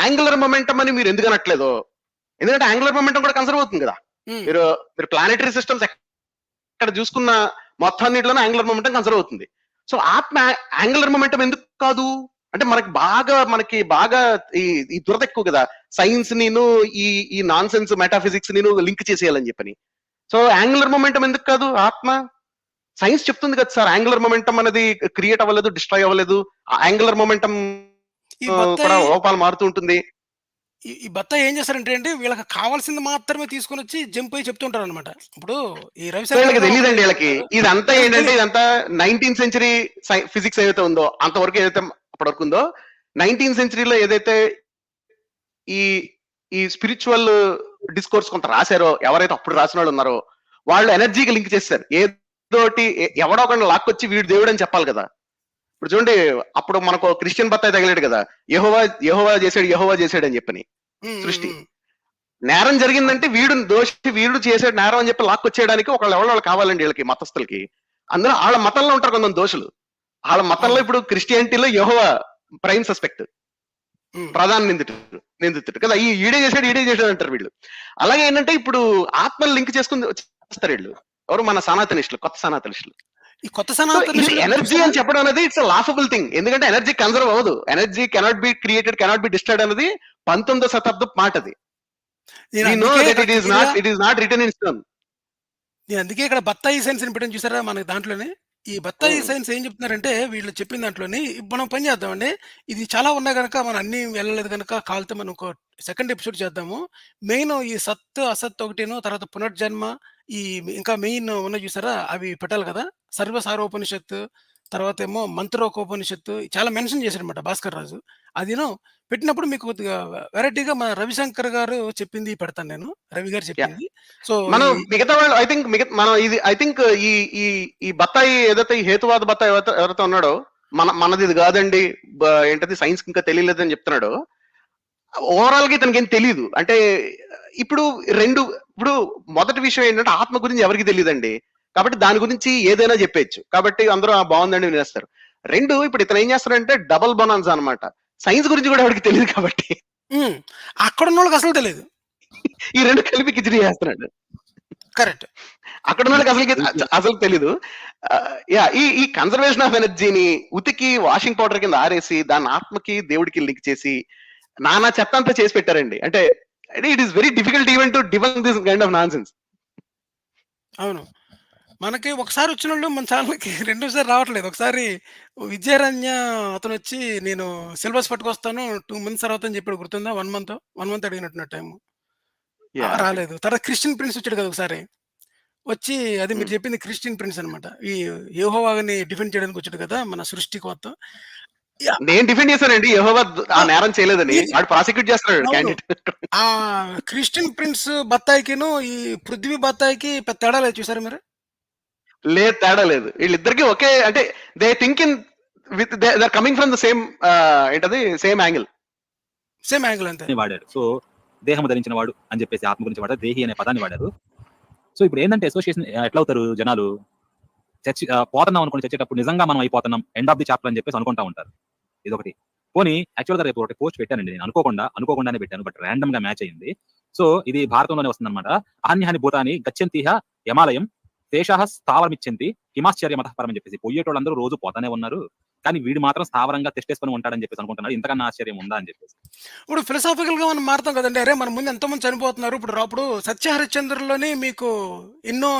యాంగులర్ మొమెంటం అని మీరు ఎందుకు అనట్లేదు? ఎందుకంటే యాంగులర్ మొమెంటం కూడా కన్సర్వ్ అవుతుంది కదా. మీరు ప్లానెటరీ సిస్టమ్స్ ఎక్కడ చూసుకున్న మొత్తాన్నిటిలోనే యాంగులర్ మొమెంటం కన్సర్వ్ అవుతుంది. సో ఆత్మ యాంగులర్ మొమెంటం ఎందుకు కాదు అంటే మనకి బాగా ఈ దురద ఎక్కువ కదా, సైన్స్ నేను ఈ నాన్ సెన్స్ మెటాఫిజిక్స్ నేను లింక్ చేసేయాలని చెప్పని. సో యాంగులర్ మొమెంటం ఎందుకు కాదు ఆత్మ? సైన్స్ చెప్తుంది కదా సార్, యాంగులర్ మొమెంటం అనేది క్రియేట్ అవ్వలేదు, డిస్ట్రాయ్ అవ్వలేదు. యాంగులర్ మొమెంటం కూడా రూపాలు మారుతూ ఉంటుంది. ఈ బత్త ఏం చేస్తారంటే అండి, వీళ్ళకి కావాల్సింది మాత్రమే తీసుకొని వచ్చి జంప్ అయి చెప్తుంటారు అనమాట. ఇప్పుడు ఈ రవిశంకర్ తెలియదండి వీళ్ళకి. ఇదంతా ఏంటంటే ఇదంతా 19th century ఫిజిక్స్ ఏదైతే ఉందో అంతవరకు, ఏదైతే అప్పటి వరకు ఉందో 19th centuryలో ఏదైతే ఈ స్పిరిచువల్ డిస్కోర్స్ కొంత రాశారో, ఎవరైతే అప్పుడు రాసిన వాళ్ళు ఉన్నారో వాళ్ళు ఎనర్జీకి లింక్ చేస్తారు. ఏదోటి ఎవడో ఒకటి లాక్కొచ్చి వీడు దేవుడు అని చెప్పాలి కదా. ఇప్పుడు చూడండి, అప్పుడు మనకు క్రిస్టియన్ బత్తాయి తగిలాడు కదా, యెహోవా చేశాడు అని చెప్పని. సృష్టి నేరం జరిగిందంటే వీడు దోషి, వీడు చేసాడు నేరం అని చెప్పి లాక్కొచ్చేయడానికి వాళ్ళు కావాలండి వీళ్ళకి, మతస్థులకి. అందులో వాళ్ళ మతంలో ఉంటారు కొంతమంది దోషులు. వాళ్ళ మతంలో ఇప్పుడు క్రిస్టియానిటీలో యెహోవా ప్రైమ్ సస్పెక్ట్, ప్రధాన నిందితుడు కదా. ఈడే చేశాడు అంటారు వీళ్ళు. అలాగే ఏంటంటే ఇప్పుడు ఆత్మలు లింక్ చేసుకుని చేస్తారు వీళ్ళు. ఎవరు? మన సనాతనిస్టులు, కొత్త సనాతనిస్టులు. ఈ కొత్త సనాతనిస్టులు ఎనర్జీ అని చెప్పడం అనేది ఇట్స్ లాఫబుల్ థింగ్. ఎందుకంటే ఎనర్జీ కన్సర్వ్ అవ్వదు, energy cannot be created, cannot be destroyed అనేది 19వ శతాబ్దపు మాట. అది it is not return in stone. నేను అందుకే ఇక్కడ బత్తాయి సైన్స్ అని పెట్టాను చూసారా మనకి. దాంట్లోనే ఈ బత్తాయి సైన్స్ ఏం చెప్తున్నారంటే, వీళ్ళు చెప్పిన దాంట్లోని మనం పని చేద్దామండి. ఇది చాలా ఉన్నాయి కనుక మనం అన్ని వెళ్ళలేదు కనుక కాలితే మనం ఒక సెకండ్ ఎపిసోడ్ చేద్దాము. మెయిన్ ఈ సత్ అసత్ ఒకటేను, తర్వాత పునర్జన్మ, ఈ ఇంకా మెయిన్ ఉన్న చూసారా అవి పెట్టాలి కదా. సర్వసారోపనిషత్తు, తర్వాత ఏమో మంత్రోకోపనిషత్తు చాలా మెన్షన్ చేశారు అనమాట భాస్కర్ రాజు. అదిను పెట్టినప్పుడు మీకు కొద్దిగా వెరైటీగా మన రవిశంకర్ గారు చెప్పింది పెడతాను నేను, రవి గారు చెప్పింది. సో మనం మిగతా వాళ్ళు ఐ థింక్ ఈ బత్తాయి ఏదైతే ఈ హేతువాద బత్తాయి ఎవరైతే ఉన్నాడో, మనది ఇది కాదండి, ఏంటది సైన్స్ ఇంకా తెలియలేదని చెప్తున్నాడు. ఓవరాల్ గా ఇతనికి ఏం తెలియదు. అంటే ఇప్పుడు మొదటి విషయం ఏంటంటే ఆత్మ గురించి ఎవరికి తెలియదండి, కాబట్టి దాని గురించి ఏదైనా చెప్పేయచ్చు, కాబట్టి అందరూ బాగుందండి వినేస్తారు. ఇప్పుడు ఇతను ఏం చేస్తారంటే డబల్ బొనాన్సా అనమాట. సైన్స్ గురించి కూడా ఎవరికి తెలియదు కాబట్టి అక్కడ ఉన్న వాళ్ళకి అసలు తెలియదు. ఈ రెండు కలిపి కిచిడి చేస్తున్నాడు. కరెక్ట్. అక్కడ ఉన్న వాళ్ళకి అసలు తెలీదు. యా ఈ కన్జర్వేషన్ ఆఫ్ ఎనర్జీని ఉతికి వాషింగ్ పౌడర్ కింద ఆరేసి దాన్ని ఆత్మకి దేవుడికి లింక్ చేసి నానా చెత్త అంతా చేసి పెట్టారండి. అంటే it is very difficult even to divine this kind of non sense. అవును. మనకి ఒకసారి వచ్చినోళ్ళు మన ఛానల్‌కి రెండోసారి రావట్లేదు. ఒకసారి విజయరణ్య అతనొచ్చి నేను సిలబస్ పట్టుకొస్తాను 2 మంత్స్ తర్వాత అని చెప్పాడు గుర్తుందా? 1 మంతో? 1 మంత్ అడిగినట్టున్నాడు టైము. రాలేదు. తర్వాత క్రిస్టియన్ ప్రిన్స్ వచ్చాడు కదా ఒకసారి. వచ్చి అది మీరు చెప్పింది క్రిస్టియన్ ప్రిన్స్ అనమాట. ఈ యెహోవాని డిఫెండ్ చేయడానికి వచ్చాడు కదా! మన సృష్టికి మొత్తం. యాహ్! నేను డిఫెండ్ చేశానండి. యెహోవా ఆ ఆ! నేరం చేయలేదని. మీరు వాడు ప్రాసిక్యూట్ చేస్తున్నాడు అవును. క్యాండిడేట్. ఆ క్రిస్టియన్ ప్రిన్స్ బత్తాయికిను, ఈ పృథ్వీ బత్తాయికి పెద్ద తేడా లేదు చూసారా మీరు? లేదు, తేడా లేదు. వీళ్ళిద్దరికి ఒకే అంటే they think in with they are coming from the same ఏంటది సేమ్ యాంగిల్. సేమ్ యాంగిల్ అంతే. అని వాడాడు. సో దేహము ధరించిన వాడు అని చెప్పేసి ఆత్మ గురించి వాడారు. దేహి అనే పదాన్ని వాడారు. సో ఇప్పుడు ఏందంటే అసోసియేషన్ ఎట్లా అవుతారు జనాలు? చర్చ్ పోతున్నాం అనుకోని చర్చేటప్పుడు నిజంగా మనం అయిపోతున్నాం ఎండ్ ఆఫ్ ది చాప్టర్ అని చెప్పేసి అనుకుంటా ఉంటారు. ఇదొకటి. పోనీ యాక్చువల్‌గా రేపు ఒకటి పోస్ట్ పెట్టానండి నేను అనుకోకుండానే పెట్టాను. బట్ రాండమ్‌గా మ్యాచ్ అయింది. సో ఇది భారతంలోనే వస్తుందన్నమాట. ఆన్యాని భూతాని గచ్చంతిహ యమాలయం తేషాః స్థావరమిచ్చంతి హిమాశ్చర్యమతః పరం అని చెప్పేసి పోయేటోళ్ళందరూ రోజు పోతానే ఉన్నారు. కానీ వీడు మాత్రం స్థావరంగా తెష్టేసుకొని ఉంటాడని చెప్పేసి అనుకుంటున్నాడు. ఇంతకన్నా ఆశ్చర్యం ఉందా అని చెప్పేసి. ఇప్పుడు ఫిలాసాఫికల్‌గా మనం మారుతాం కదండీ! అరే! మన ముందు ఎంతోమంది చనిపోతున్నారు. ఇప్పుడు సత్య హరిశ్చంద్రలోని మీకు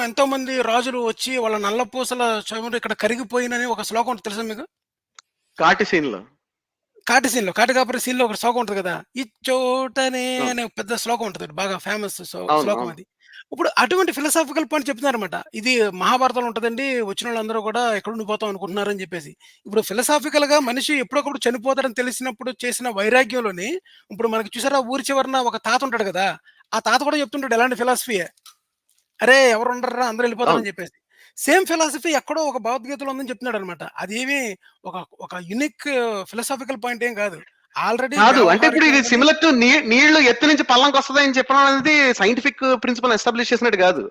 ఎంతోమంది రాజులు వచ్చి వాళ్ళ నల్లపూసల చమురు ఇక్కడ కరిగిపోయినని ఒక శ్లోకం ఉంటది తెలుసా మీకు? కాటి సీన్ లో. కాటి సీన్‌లో, కాటికాపురి సీన్‌లో ఒక శ్లోకం ఉంటది కదా! ఇచ్చోటనే అవును. అనే పెద్ద శ్లోకం ఉంటది. బాగా ఫేమస్ అవును. శ్లోకం అవును. అది. ఇప్పుడు అటువంటి ఫిలాసాఫికల్ పాయింట్ చెప్తున్నారన్నమాట. ఇది మహాభారతంలో ఉంటదండి. వచ్చినోళ్ళందరూ కూడా ఎక్కడుండిపోతాం అనుకుంటున్నారని చెప్పేసి. ఇప్పుడు ఫిలాసాఫికల్‌గా మనిషి ఎప్పుడొకప్పుడు చనిపోతాడని తెలిసినప్పుడు చేసిన వైరాగ్యంలోని ఇప్పుడు మనకి చూసారా ఊరి చివరన ఒక తాత ఉంటాడు కదా! ఆ తాత కూడా చెప్తుంటాడు ఎలాంటి ఫిలాసఫీయే. అరే! ఎవరు ఉండర్రా అందరూ అవును. ఎళ్ళిపోతారని చెప్పేసి. సేమ్ ఫిలాసఫీ ఎక్కడో ఒక భగవద్గీతలో ఉందని చెప్తున్నాడన్నమాట. అదేమి ఒక ఒక యూనిక్ ఫిలాసాఫికల్ పాయింట్ ఏం కాదు. ఆల్రెడీ కాదు అంటే ఇప్పుడు ఇది వ్యావహారికంగాని సిమిలర్ టు నీళ్లు ఎత్తు నుంచి పల్లంకి వస్తుందని చెప్పడం అనేది సైంటిఫిక్ ప్రిన్సిపల్ ఎస్టాబ్లిష్ చేసినట్టు కాదు.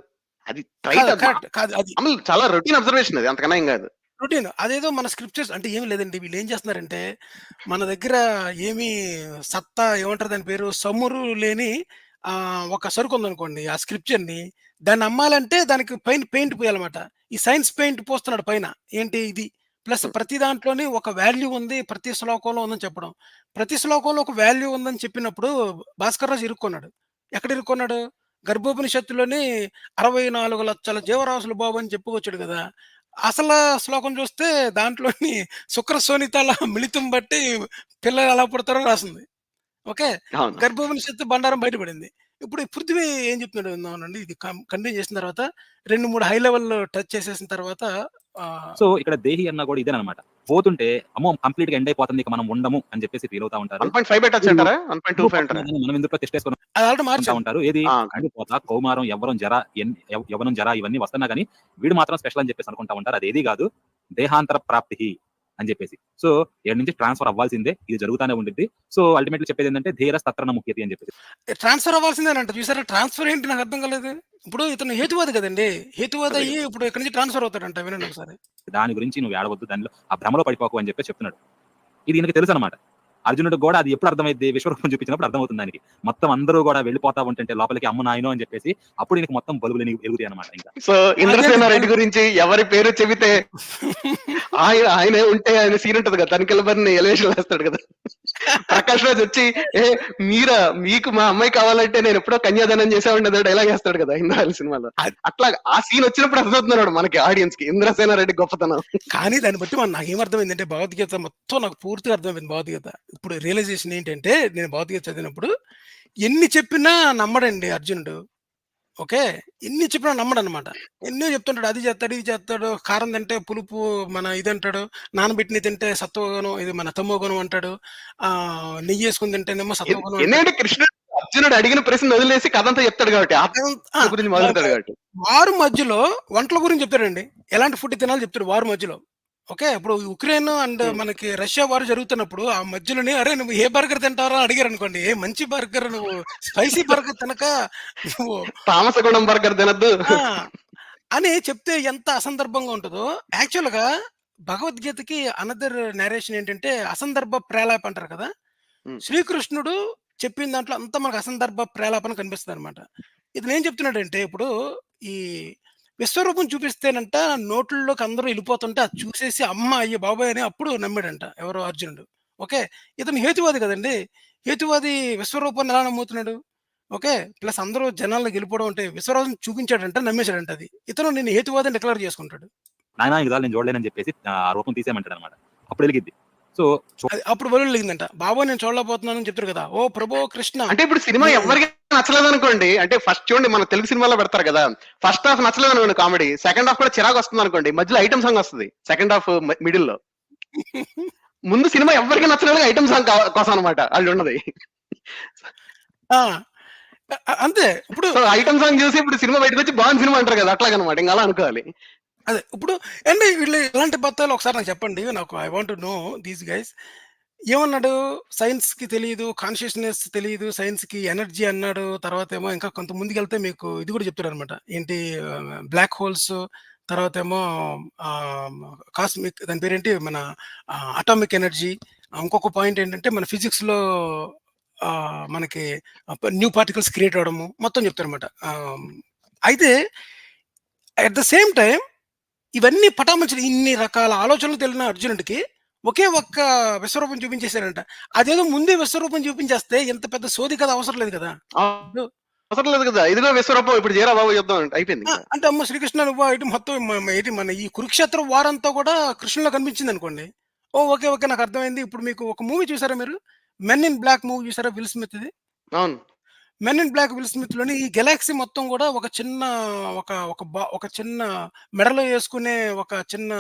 అది కాదు. Right correct. కాదు. అది మామూలు చాలా రొటీన్ అబ్జర్వేషన్ అది, అంతకన్నా ఏం కాదు. రొటీన్. అదేదో మన స్క్రిప్చర్స్ అంటే ఏమి లేదండి. వీళ్ళేం చేస్తున్నారంటే, మన దగ్గర ఏమి సత్తా ఏమంటారు దాని పేరు? సమురు లేని ఒక సరుకుందనుకోండి. ఆ స్క్రిప్చర్‌ని దాన్ని అమ్మాలంటే దానికి పైన పెయింట్ పూయాలన్నమాట. ఈ సైన్స్ పెయింట్ పూస్తున్నాడు పైన. ఏంటి ఇది? ప్లస్ ప్రతి దాంట్లోని ఒక వాల్యూ ఉంది. ప్రతి శ్లోకంలో ఉందని చెప్పడం. ప్రతి శ్లోకంలో ఒక వాల్యూ ఉందని చెప్పినప్పుడు భాస్కర్ రాజు ఇరుక్కున్నాడు. ఎక్కడ ఇరుక్కున్నాడు? గర్భోపనిషత్తులోని 64,00,000 జీవరాశులు బాబు అని చెప్పుకొచ్చాడు కదా! అసల శ్లోకం చూస్తే దాంట్లోని శుక్ర శోణితాల మిళితం బట్టి పిల్లలు ఎలా పుడతారో రాసుంది. ఓకే. అవును. గర్భోపనిషత్తు బండారం బయటపడింది. ఇప్పుడు ఈ పృథ్వీ ఏం చెప్తున్నాడో విందామనండి. ఇది కంటిన్యూ చేసిన తర్వాత 2, 3 హై లెవెల్ టచ్ చేసేసిన తర్వాత ఆహ్, సో ఇక్కడ దేహి అన్నా కూడా ఇదేనమాట. పోతుంటే అమ్మో కంప్లీట్ గా ఎండ్ అయిపోతుంది ఇక మనం ఉండము అని చెప్పేసి ఫీల్ అవుతా ఉంటారు. 1.5 పెట్టచ్చు అంటారా? 1.25 అంటారా? మనం ఎందుకు తెష్టేసుకొని అది ఆల్రెడీ ఉంటా మార్చాం. ఉంటారు. ఏది కందిపోత, కౌమారం, యవ్వనం, జర, యవ్వనం, జర ఇవన్నీ వస్తున్నా గానీ వీడు మాత్రం స్పెషల్ అని చెప్పేసి అనుకుంటా ఉంటారు. అదేది కాదు దేహాంతర ప్రాప్తి అని చెప్పేసి. సో ఏడు నుంచి ట్రాన్స్ఫర్ అవ్వాల్సిందే. ఇది జరుగుతానే ఉండిద్ది. సో అల్టిమేట్లీ చెప్పేది ఏంటంటే ధీర తత్రన ముఖ్యతి అని చెప్పేసి. ట్రాన్స్‌ఫర్ అవ్వాల్సిందేనంట. చూసారా? ట్రాన్స్‌ఫర్ ఏంటి నాకు అర్థం కాలేదు. ఇప్పుడు ఇతను హేతువాది కదండీ! హేతువాది అదే అయ్యి కదా. ఇప్పుడు ఇక్కడి నుంచి ట్రాన్స్‌ఫర్ అవుతాడంట. వినండి ఒకసారి. దాని గురించి నువ్వు ఏడవద్దు. దానిలో ఆ భ్రమలో పడిపోకు అని చెప్పేసి చెప్తున్నాడు. ఇది ఈయనకి తెలుసనమాట. అర్జునుడికి కూడా అది ఎప్పుడు అర్థమైద్ది విశ్వరూపం చూపించినప్పుడు అర్థమవుతుంది దానికి. మొత్తం అందరూ కూడా వెళ్ళిపోతా ఉంటుంటే లోపలికి అమ్మ నాయనో అని చెప్పేసి అప్పుడు ఈయనకి మొత్తం బలుబులు ఎలుగుతాయి అనమాట ఇంకా. సో ఇంద్రసేన రెడ్డి గురించి ఎవరి పేరు చెబితే ఆయనే ఉంటే ఆయన సీన్ ఉంటది కదా, తనికెళ్ళబడిని ఎలివేషన్ వేస్తాడు కదా. ప్రకాష్ రాజ్ వచ్చి మీకు మా అమ్మాయి కావాలంటే నేను ఎప్పుడో కన్యాదానం చేసేవాడిని డైలాగ్ వేస్తాడు కదా ఇంద్రాల సినిమాలో. అట్లా ఆ సీన్ వచ్చినప్పుడు అర్థమవుతున్నాడు మనకి ఆడియన్స్ కి ఇంద్రసేన రెడ్డి గొప్పతనం. కానీ దాన్ని బట్టి నాకేమర్థమైందంటే భగవద్గీత మొత్తం నాకు పూర్తిగా అర్థమైంది భగవద్గీత. ఇప్పుడు రియలైజేషన్ ఏంటంటే నేను భగవద్గీత చదివినప్పుడు ఎన్ని చెప్పినా నమ్మడండి అర్జునుడు. ఓకే. ఎన్ని చెప్పినా నమ్మడనమాట. ఎన్నో చెప్తుంటాడు. అది చేస్తాడు, ఇది చేస్తాడు. కారం తింటే పులుపు ఇదంటాడు. నానబెట్టినయి తింటే సత్వగుణం ఇది మన తమోగుణం అంటాడు. నెయ్యేసుకొని తింటేనేమో సత్వగుణం అంటాడు. ఎందుకంటే కృష్ణుడు అర్జునుడు అడిగిన ప్రశ్న వదిలేసి కథంతా చెప్తాడు కాబట్టి ఆత్మ గురించి మొదలుతాడు కాబట్టి. వారు మధ్యలో వంటల గురించి చెప్తాడండి. ఎలాంటి ఫుడ్ తినాలో చెప్తాడు వారు మధ్యలో. ఓకే. ఇప్పుడు ఉక్రెయిన్ అండ్ మనకి రష్యా వార్ జరుగుతున్నప్పుడు ఆ మధ్యలోనే అరే నువ్వు ఏ బర్గర్ తింటావరా అడిగారనుకోండి. ఏ మంచి బర్గర్ నువ్వు స్పైసీ బర్గర్ తినక నువ్వు తామసగుణం బర్గర్ తినద్దు ఆ! అని చెప్తే ఎంత అసందర్భంగా ఉంటదో యాక్చువల్‌గా భగవద్గీతకి అనదర్ నేరేషన్ ఏంటంటే అసందర్భ ప్రేలాప అంటారు కదా! శ్రీకృష్ణుడు చెప్పిన దాంట్లో అంతా మనకు అసందర్భ ప్రేలాపన కనిపిస్తదనమాట. ఇతనేం చెప్తున్నాడంటే ఇప్పుడు ఈ విశ్వరూపం చూపిస్తేనంట నోట్లలోకి అందరూ ఎళ్ళిపోతుంటే అది చూసేసి అమ్మ! అయ్య బాబోయ్! అని అప్పుడు నమ్మాడంట ఎవరు అర్జునుడు. ఓకే. ఇతను హేతువాది కదండీ! హేతువాది విశ్వరూపాన్ని ఎలా నమ్ముతున్నాడు? ఓకే. ప్లస్ అందరూ జనాల్లోకి ఎళ్ళిపోవడం అంటే విశ్వరూపం చూపించాడంట నమ్మేసాడంట అది. ఇతను నేను హేతువాది అని డిక్లేర్ చేసుకుంటాడు. నాయనా ఇది నేను చూడలేనని చెప్పేసి ఆ రూపం తీసేయమంటాడనమాట. అప్పుడు ఎలిగిద్ది. సో అది అప్పుడు బలులు లేగిందంట. బాబోయ్! నేను చూడలేకపోతున్నాను అని చెప్తారు కదా! ఓ ప్రభో కృష్ణ అంటే ఇప్పుడు సినిమా నీ ఎవరికి నచ్చలేదనుకోండి, అంటే ఫస్ట్ చూడండి మన తెలుగు సినిమాలో పెడతారు కదా, ఫస్ట్ హాఫ్ నచ్చలేదనుకోండి కామెడీ, సెకండ్ హాఫ్ కూడా చిరాకు వస్తుంది అనుకోండి, మధ్యలో ఐటమ్ సాంగ్ వస్తుంది సెకండ్ హాఫ్ మిడిల్ లో. ముందు సినిమా ఎవరికి నచ్చలేదు ఐటమ్ సాంగ్ కోసం అనమాట వాళ్ళు ఉన్నది. ఆ! అంతే. ఇప్పుడు సో ఐటమ్ సాంగ్ చూసి ఇప్పుడు సినిమా బయటకు వచ్చి బాగుంది సినిమా అంటారు కదా, అట్లాగనమాట. ఇంకా అలా అనుకోవాలి. అదే. ఇప్పుడు ఏండి వీళ్ళు ఎలాంటి బత్తాలు ఒకసారి నాకు చెప్పండి. నాకు I want to know these guys. ఏమన్నాడు? సైన్స్‌కి తెలీదు, కాన్షియస్‌నెస్ తెలీదు, సైన్స్‌కి ఎనర్జీ అన్నాడు. తర్వాతేమో ఇంకా కొంత ముందుకెళ్తే మీకు ఇది కూడా చెప్తాడనమాట. ఏంటి బ్లాక్ హోల్స్ తర్వాతేమో ఆహ్, కాస్మిక్ దాని పేరేంటి మన అటామిక్ ఎనర్జీ. ఇంకొక పాయింట్ ఏంటంటే మన ఫిజిక్స్‌లో మనకి న్యూ పార్టికల్స్ క్రియేట్ అవ్వడము మొత్తం చెప్తారనమాట. అయితే అట్ ద సేమ్ టైమ్ ఇవన్నీ పటాపంచలు ఇన్ని రకాల ఆలోచనలు తెలిసిన అర్జునుడికి ఒకే ఒక్క విశ్వరూపం చూపించేసారంట. అదేదో ముందే విశ్వరూపం చూపించేస్తే ఇంత పెద్ద సోది కథ అవసరం లేదు కదా! ఇప్పుడు అవసరం లేదు కదా, ఇదిగో విశ్వరూపం ఇప్పుడు చేరా బాబు యుద్ధం అంటే అయిపోయింది ఇంకా. అంటే అమ్మ శ్రీకృష్ణ నువ్వు ఇటు మొత్తం ఏంటి మన ఈ కురుక్షేత్రం వారంతా కూడా కృష్ణులో కనిపించిందనుకోండి. ఓకే. ఓకే. నాకు అర్థమైంది. ఇప్పుడు మీకు ఒక మూవీ చూసారా మీరు? 'మెన్ ఇన్ బ్లాక్' మూవీ చూసారా విల్ స్మిత్‌ది? అవును. 'మెన్ ఇన్ బ్లాక్' విల్ స్మిత్‌లోని ఈ గెలాక్సీ మొత్తం గూడా ఒక చిన్న ఒక ఒక ఒక చిన్న మెడలో యేసుకునే ఒక చిన్న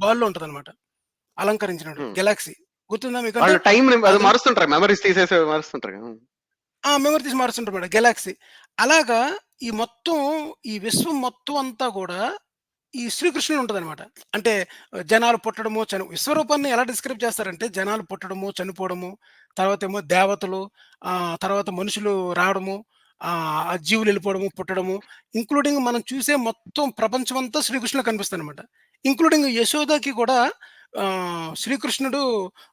బాల్‌లో ఉంటదనమాట. అలంకరించినట్టు హ్మ్. గెలాక్సీ. గుర్తుందా మీకు? అంటే వాళ్ళు టైం అది అది మారుస్తుంటారు, మెమరీస్ తీసేసి మారుస్తుంటారు కదా. మెమరీ తీసి మారుస్తుంటారన్నమాట గెలాక్సీ. అలాగా ఈ మొత్తం ఈ విశ్వం మొత్తం అంతా గూడా ఈ శ్రీకృష్ణుడు ఉంటదనమాట. అంటే జనాలు పుట్టడము, విశ్వరూపాన్ని ఎలా డిస్క్రైబ్ చేస్తారంటే జనాలు పుట్టడము, చనిపోవడము, తర్వాతేమో దేవతలు, తర్వాత మనుషులు రావడము, జీవులు ఎళ్ళిపోవడము, పుట్టడము, ఇంక్లూడింగ్ మనం చూసే మొత్తం ప్రపంచమంతా శ్రీకృష్ణుడు కనిపిస్తదనమాట. ఇంక్లూడింగ్ యశోదకి కూడా శ్రీకృష్ణుడు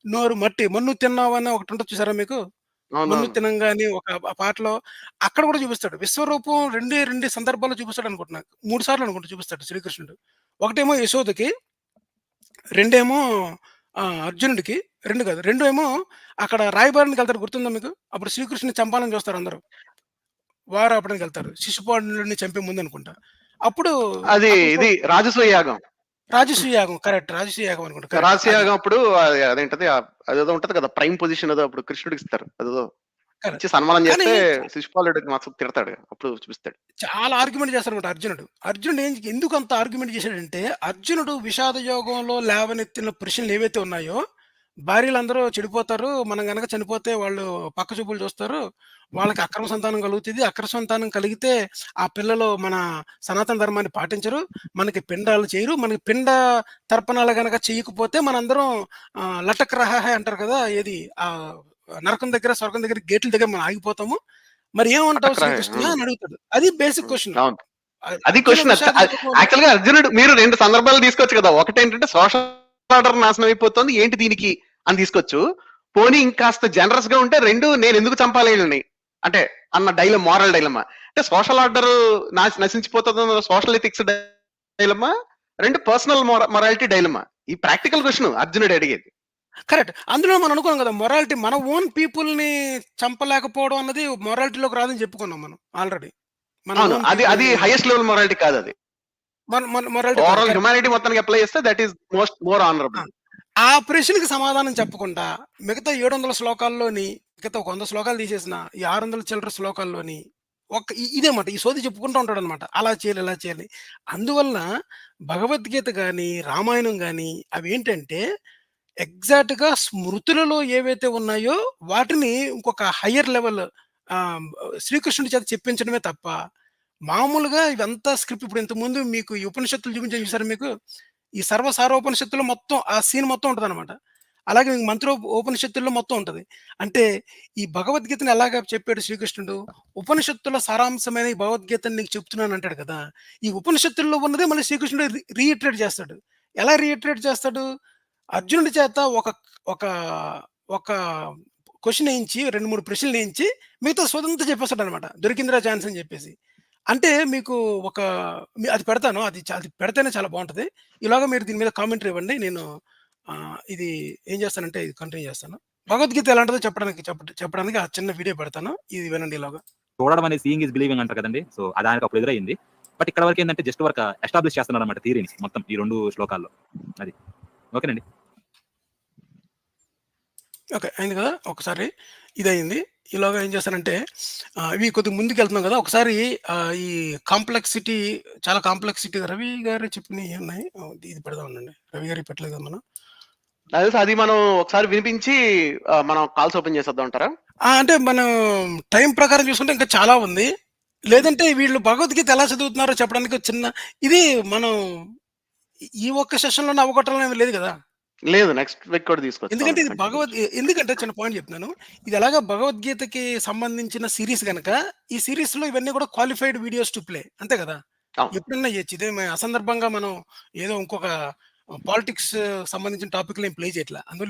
నోరు మట్టి, మన్ను తిన్నావని ఒకటుంటది చూసారా మీకు? మన్ను అవునవును. తినంగాని ఒక పాటలో అక్కడ కూడా చూపిస్తాడు. విశ్వరూపం రెండు సందర్భాల్లో చూపిస్తాడనుకుంటున్నా. 3 సార్లు అనుకుంటా చూపిస్తాడు శ్రీకృష్ణుడు. ఒకటేమో యశోదకి, రెండేమో అర్జునుడికి 2 కాదు. 2 ఏమో అక్కడ రాయబారానికెళ్తాడు గుర్తుందా మీకు? అప్పుడు శ్రీకృష్ణుడిని చంపాలని చూస్తారు అందరూ. వారు ఆపడానికెళ్తారు. శిశుపాలుడిని చంపే ముందనుకుంటా. అప్పుడు అది అక్కడ ఇది రాజసూయ యాగం. రాజసూయ యాగం కరెక్ట్. రాజసూయ యాగం అనుకుంటా. కరెక్ట్. రాజసూయ అది. యాగం అప్పుడు అదేంటది అదేదో ఉంటది కదా, ప్రైమ్ పొజిషన్ ఏదో అప్పుడు కృష్ణుడికి ఇస్తారు. అదేదో కరెక్ట్. ఇచ్చి సన్మానం కానీ చేస్తే శిశుపాలుడికి మాత్రం తిడతాడు. అప్పుడు చూపిస్తాడు. చాలా ఆర్గ్యుమెంట్ చేస్తాడనమాట అర్జునుడు. అర్జునుడు ఎందుకు అంత ఆర్గ్యుమెంట్ చేశాడంటే, అర్జునుడు విషాద యోగంలో లేవనెత్తిన ప్రశ్నలు ఏవైతే ఉన్నాయో, భార్యలందరూ చెడిపోతారు. మనం గనక చనిపోతే వాళ్ళు పక్క చూపులు చూస్తారు. వాళ్ళకి అక్రమ సంతానం కలుగుతది. అక్రమ సంతానం కలిగితే ఆ పిల్లలు మన సనాతన ధర్మాన్ని పాటించరు. మనకి పిండాలు చేయరు. మనకి పిండ తర్పణాలు గనక చేయకపోతే మనందరం లటక్ రహాహే అంటారు కదా! ఏది నరకం దగ్గర, స్వర్గం దగ్గర గేట్ల దగ్గర మనం ఆగిపోతాము. మరి ఏమంటావు పట్టకరాయే. శ్రీకృష్ణ అని అడుగుతాడు. అది బేసిక్ క్వెషన్. అవును. అది అర్జునుడు క్వెషన్. విషాద యోగంలో యాక్చువల్ గా అర్జునుడు మీరు 2 సందర్భాలు తీసుకోవచ్చు కదా. ఒకటేంటంటే సోషల్ ఆర్డర్ నాశనం అయిపోతుంది, ఏంటి దీనికి అని తీసుకోవచ్చు. పోనీ ఇంకాస్త జనరస్ గా ఉంటే 2 నేను ఎందుకు చంపాలి వీళ్ళని అంటే అన్న మారల్ డైలమా. అంటే సోషల్ ఆర్డర్ నశించిపోతుంది social ethics dilemma, 2 personal morality dilemma. ఈ ప్రాక్టికల్ క్వశ్చన్ అర్జునుడు అడిగేది. కరెక్ట్. అందులో మనం అనుకున్నాం కదా! మొరాలిటీ మన ఓన్ పీపుల్‌ని చంపలేకపోవడం అన్నది మొరాలిటీలోకి రాదని చెప్పుకున్నాం మనం ఆల్రెడీ. మన అవును. ఓన్ అది పీపుల్‌ని హైయెస్ట్ లెవెల్ మొరాలిటీ కాదు అది. మన మన మొరాలిటీ కాదు. Overall correct. హ్యుమానిటీ మొత్తానికి అప్లై చేస్తే దట్ ఈస్ మోర్ ఆ! ఆనరబుల్. ఆ ప్రశ్నకి సమాధానం చెప్పకుండా మిగతా 700 శ్లోకాల్లోని మిగతా ఒక 100 శ్లోకాలు తీసేసిన ఈ 600 చిల్లర శ్లోకాల్లోని ఇదే మాట. ఈ సోది చెప్పుకుంటూ ఉంటాడనమాట. అలా చేయాలి, ఇలా చేయాలి. అందువలన భగవద్గీత గాని, రామాయణం గాని అవేంటంటే ఎగ్జాక్ట్‌గా స్మృతులలో ఏవైతే ఉన్నాయో వాటిని ఇంకొక హైయర్ లెవెల్ శ్రీకృష్ణుడి చేత చెప్పించడమే తప్ప, మామూలుగా ఇవంతా స్క్రిప్ట్ ఇప్పుడు ఇంతకుముందు మీకు ఈ ఉపనిషత్తులు చూపించాను చూసారా మీకు? ఈ సర్వసారోపనిషత్తులో మొత్తం ఆ సీన్ మొత్తం ఉంటదనమాట. అలాగే మీకు ఉపనిషత్తుల్లో మొత్తం ఉంటది. అంటే ఈ భగవద్గీతను ఎలాగా చెప్పాడు శ్రీకృష్ణుడు? ఉపనిషత్తుల సారాంశమైన ఈ భగవద్గీతను నీకు చెప్తున్నాను అంటాడు కదా! ఈ ఉపనిషత్తుల్లో ఉన్నదే మళ్ళీ శ్రీకృష్ణుడు రీఇటరేట్ చేస్తాడు. ఎలా రీఇటరేట్ చేస్తాడు? అర్జునుడి చేత ఒక ఒక ఒక క్వెషన్ ఏయించి 2, 3 ప్రశ్నలేయించి మిగతా సోదంతా చెప్పేస్తాడనమాట. దొరికిందిరా ఛాన్స్ అని చెప్పేసి. అంటే మీకు ఒక అది పెడతాను. అది పెడితేనే చాలా బావుంటది. ఈలోగా మీరు దీని మీద కామెంటరీ ఇవ్వండి. నేను ఇది ఏం చేస్తానంటే ఇది కంటిన్యూ చేస్తాను. భగవద్గీత ఎలాంటిదో చెప్పడానికి ఆ చిన్న వీడియో పెడతాను. ఇది వినండి ఈలోగా. చూడడం అనేది సీయింగ్ ఈజ్ బిలీవింగ్ అంటారు కదండీ! సో, దానికి అప్పుడు ఎదురయింది. బట్ ఇక్కడ వరకు ఏందంటే జస్ట్ వర్క్ ఎస్టాబ్లిష్ చేస్తున్నారన్నమాట థియరీని మొత్తం ఈ 2 శ్లోకాల్లో. అది. ఓకేనండి. ఓకే. అయింది కదా! ఒకసారి ఇదయింది. ఈలోగా ఏం చేశానంటే ఇవి కొద్దిగా ముందుకెళ్తున్నాం కదా! ఒకసారి ఈ కాంప్లెక్సిటీ చాలా కాంప్లెక్సిటీ రవి గారు చెప్పినయి ఉన్నాయి. ఇది పెడదాం ఉండండి. రవి గారియి పెట్టలేదు కదా మనం. నాకు తెలిసి అది మనం ఒకసారి వినిపించి మనం కాల్స్ ఓపెన్ చేసేద్దాం అంటారా? అంటే మనం టైం ప్రకారం చూసుకుంటే ఇంకా చాలా ఉంది. లేదంటే వీళ్ళు భగవద్గీత ఎలా చదువుతున్నారో చెప్పడానికి ఒక చిన్న ఇది మనం ఈ ఒక్క సెషన్‌లోనే అవ్వగొట్టాలని ఏమి లేదు కదా! లేదు, నెక్స్ట్ వీక్ కూడా తీసుకొస్తాం. ఎందుకంటే ఇది ఎందుకంటే చిన్న పాయింట్ చెప్తున్నాను. ఇది ఎలాగా భగవద్గీతకి సంబంధించిన సీరీస్ గనక, ఈ సీరీస్‌లో ఇవన్నీ కూడా క్వాలిఫైడ్ వీడియోస్ టు ప్లే. అంతే కదా! అవును. ఎప్పుడన్నా ఇయొచ్చు. ఇదేమి అసందర్భంగా మనం ఏదో ఇంకొక పాలిటిక్స్ సంబంధించిన టాపిక్‌లు ఏం ప్లే చేయట్లా. అందులో